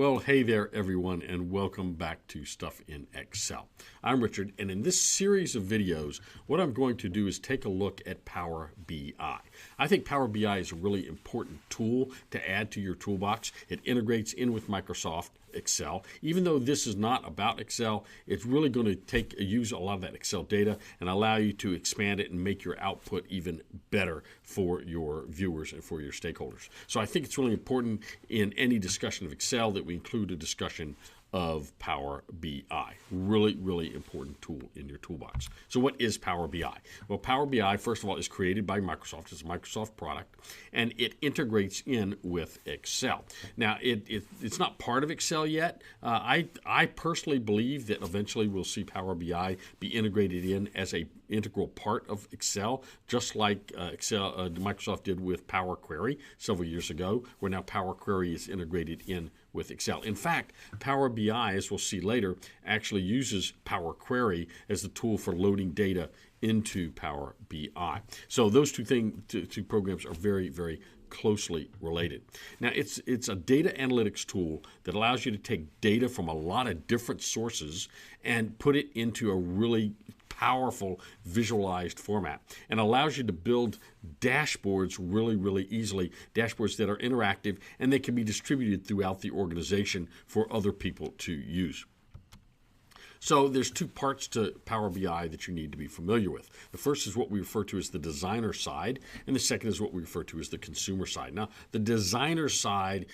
Well, hey there, everyone, and welcome back to Stuff in Excel. I'm Richard, and in this series of videos, what I'm going to do is take a look at Power BI. I think Power BI is a really important tool to add to your toolbox. It integrates in with Microsoft Excel. Even though this is not about Excel, it's really going to use a lot of that Excel data and allow you to expand it and make your output even better for your viewers and for your stakeholders. So I think it's really important in any discussion of Excel that we include a discussion of Power BI. Really, really important tool in your toolbox. So what is Power BI? Well, Power BI, first of all, is created by Microsoft. It's a Microsoft product, and it integrates in with Excel. Now, it's not part of Excel yet. I personally believe that eventually we'll see Power BI be integrated in as a integral part of Excel, just like Microsoft did with Power Query several years ago, where now Power Query is integrated in with Excel. In fact, Power BI, as we'll see later, actually uses Power Query as the tool for loading data into Power BI. So those two programs are very, very closely related. Now, it's a data analytics tool that allows you to take data from a lot of different sources and put it into a really powerful visualized format, and allows you to build dashboards really, really easily, dashboards that are interactive and they can be distributed throughout the organization for other people to use. So there's two parts to Power BI that you need to be familiar with. The first is what we refer to as the designer side, and the second is what we refer to as the consumer side. Now, the designer side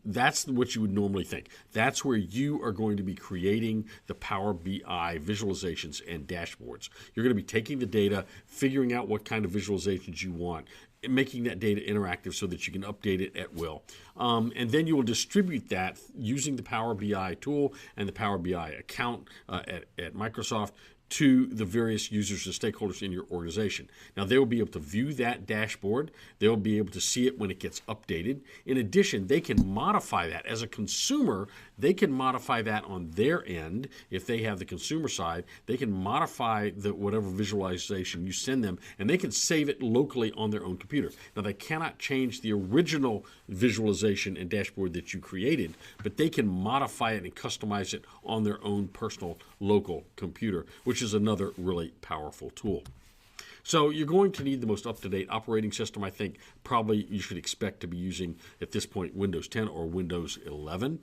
that's what you would normally think. That's where you are going to be creating the Power BI visualizations and dashboards. You're going to be taking the data, figuring out what kind of visualizations you want, making that data interactive so that you can update it at will. And then you will distribute that using the Power BI tool and the Power BI account at Microsoft to the various users and stakeholders in your organization. Now, they will be able to view that dashboard. They'll be able to see it when it gets updated. In addition, they can modify that. As a consumer, they can modify that on their end. If they have the consumer side, they can modify whatever visualization you send them, and they can save it locally on their own computer. Now, they cannot change the original visualization and dashboard that you created, but they can modify it and customize it on their own personal local computer, which is another really powerful tool. So you're going to need the most up-to-date operating system. I think probably you should expect to be using, at this point, Windows 10 or Windows 11.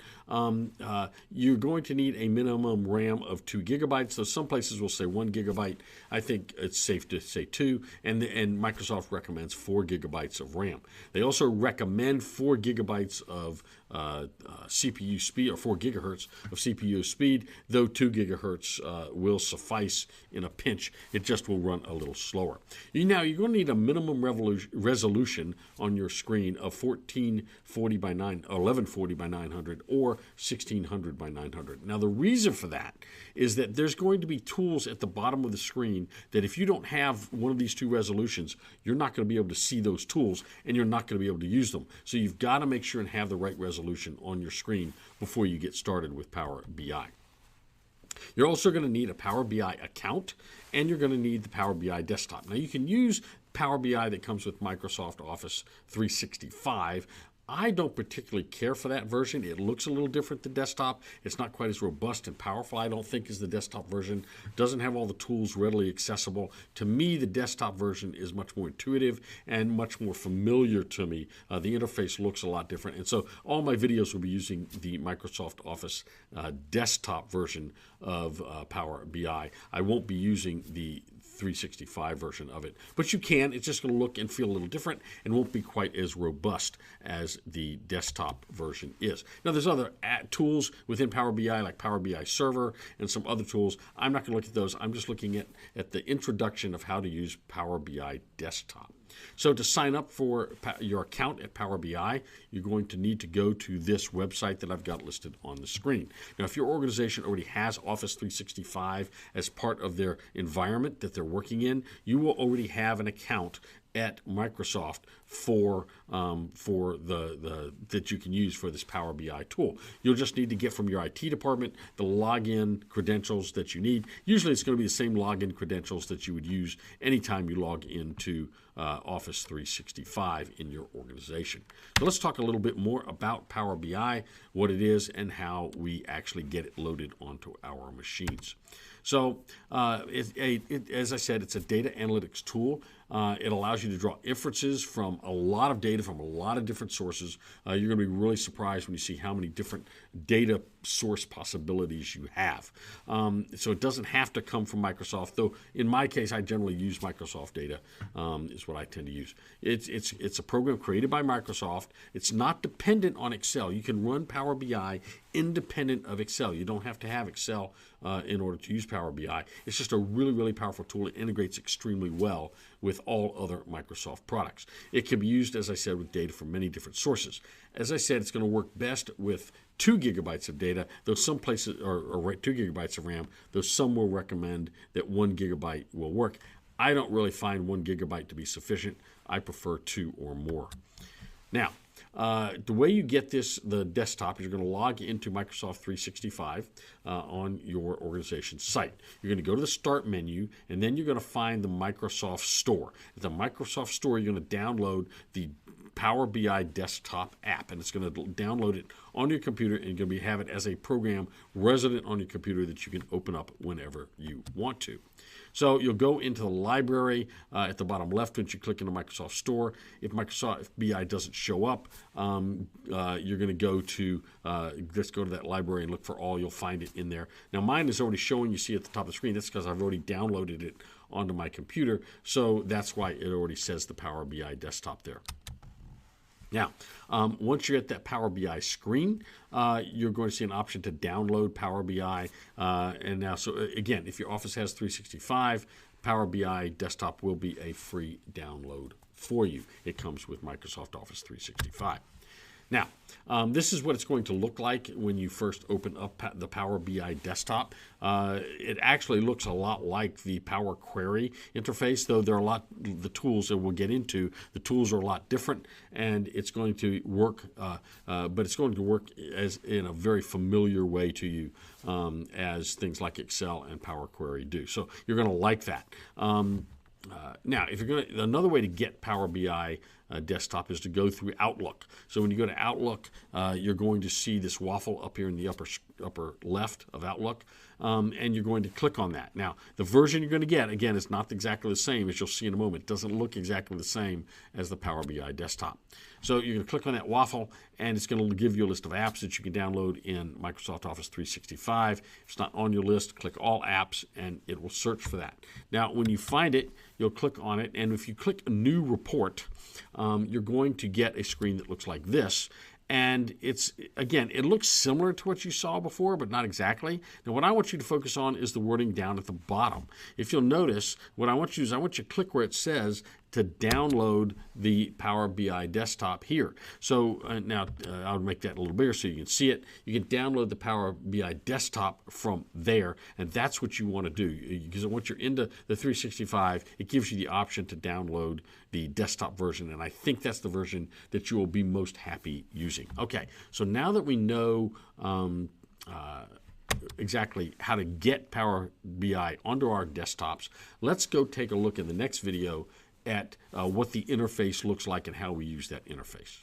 You're going to need a minimum RAM of 2 gigabytes. So some places will say 1 gigabyte. I think it's safe to say 2. And Microsoft recommends 4 gigabytes of RAM. They also recommend 4 gigabytes of CPU speed, or 4 gigahertz of CPU speed, though 2 gigahertz will suffice in a pinch. It just will run a little slower. Now, you're going to need a minimum resolution on your screen of 1140 by 900 or 1600 by 900. Now, the reason for that is that there's going to be tools at the bottom of the screen that if you don't have one of these two resolutions, you're not going to be able to see those tools and you're not going to be able to use them. So you've got to make sure and have the right resolution on your screen before you get started with Power BI. You're also going to need a Power BI account, and you're going to need the Power BI desktop. Now, you can use Power BI that comes with Microsoft Office 365. I don't particularly care for that version. It looks a little different than desktop. It's not quite as robust and powerful, I don't think, as the desktop version. Doesn't have all the tools readily accessible. To me, the desktop version is much more intuitive and much more familiar to me. The interface looks a lot different. And so all my videos will be using the Microsoft Office desktop version of Power BI. I won't be using the 365 version of it. But you can. It's just going to look and feel a little different and won't be quite as robust as the desktop version is. Now, there's other tools within Power BI, like Power BI Server and some other tools. I'm not going to look at those. I'm just looking at the introduction of how to use Power BI Desktop. So to sign up for your account at Power BI, you're going to need to go to this website that I've got listed on the screen. Now, if your organization already has Office 365 as part of their environment that they're working in, you will already have an account at Microsoft for that you can use for this Power BI tool. You'll just need to get from your IT department the login credentials that you need. Usually it's going to be the same login credentials that you would use anytime you log into Office 365 in your organization. So let's talk a little bit more about Power BI, what it is, and how we actually get it loaded onto our machines. So as I said, it's a data analytics tool. It allows you to draw inferences from a lot of data from a lot of different sources. You're going to be really surprised when you see how many different data source possibilities you have. So it doesn't have to come from Microsoft, though in my case, I generally use Microsoft data, is what I tend to use. It's a program created by Microsoft. It's not dependent on Excel. You can run Power BI independent of Excel. You don't have to have Excel in order to use Power BI. It's just a really, really powerful tool. It integrates extremely well with all other Microsoft products. It can be used, as I said, with data from many different sources. As I said, it's going to work best with 2 gigabytes of data, though some places are 2 gigabytes of RAM, though some will recommend that 1 gigabyte will work. I don't really find 1 gigabyte to be sufficient. I prefer 2 or more. Now, the way you get the desktop is you're going to log into Microsoft 365 on your organization's site. You're going to go to the Start menu, and then you're going to find the Microsoft Store. At the Microsoft Store, you're going to download the Power BI desktop app, and it's going to download it on your computer, and you're going to have it as a program resident on your computer that you can open up whenever you want to. So you'll go into the library at the bottom left once you click into Microsoft Store. If Microsoft BI doesn't show up, you're going to go to just go to that library and look for all. You'll find it in there. Now mine is already showing. You see at the top of the screen. That's because I've already downloaded it onto my computer. So that's why it already says the Power BI desktop there. Now, once you're at that Power BI screen, you're going to see an option to download Power BI. And now, so again, if your Office has 365, Power BI desktop will be a free download for you. It comes with Microsoft Office 365. Now, this is what it's going to look like when you first open up the Power BI desktop. It actually looks a lot like the Power Query interface, though there are the tools that we'll get into. The tools are a lot different, and it's going to work, but it's going to work as in a very familiar way to you as things like Excel and Power Query do. So you're going to like that. Now, if you're another way to get Power BI desktop is to go through Outlook. So when you go to Outlook, you're going to see this waffle up here in the upper left of Outlook, and you're going to click on that. Now, the version you're going to get, again, is not exactly the same, as you'll see in a moment. It doesn't look exactly the same as the Power BI desktop. So you're going to click on that waffle, and it's going to give you a list of apps that you can download in Microsoft Office 365. If it's not on your list, click All Apps, and it will search for that. Now, when you find it, you'll click on it, and if you click a New Report, you're going to get a screen that looks like this. And it's, again, it looks similar to what you saw before, but not exactly. Now, what I want you to focus on is the wording down at the bottom. If you'll notice, what I want you to do is I want you to click where it says to download the Power BI desktop here. So now I'll make that a little bigger so you can see it. You can download the Power BI desktop from there, and that's what you want to do. Because once you're into the 365, it gives you the option to download the desktop version, and I think that's the version that you will be most happy using. Okay, so now that we know exactly how to get Power BI onto our desktops, let's go take a look in the next video at what the interface looks like and how we use that interface.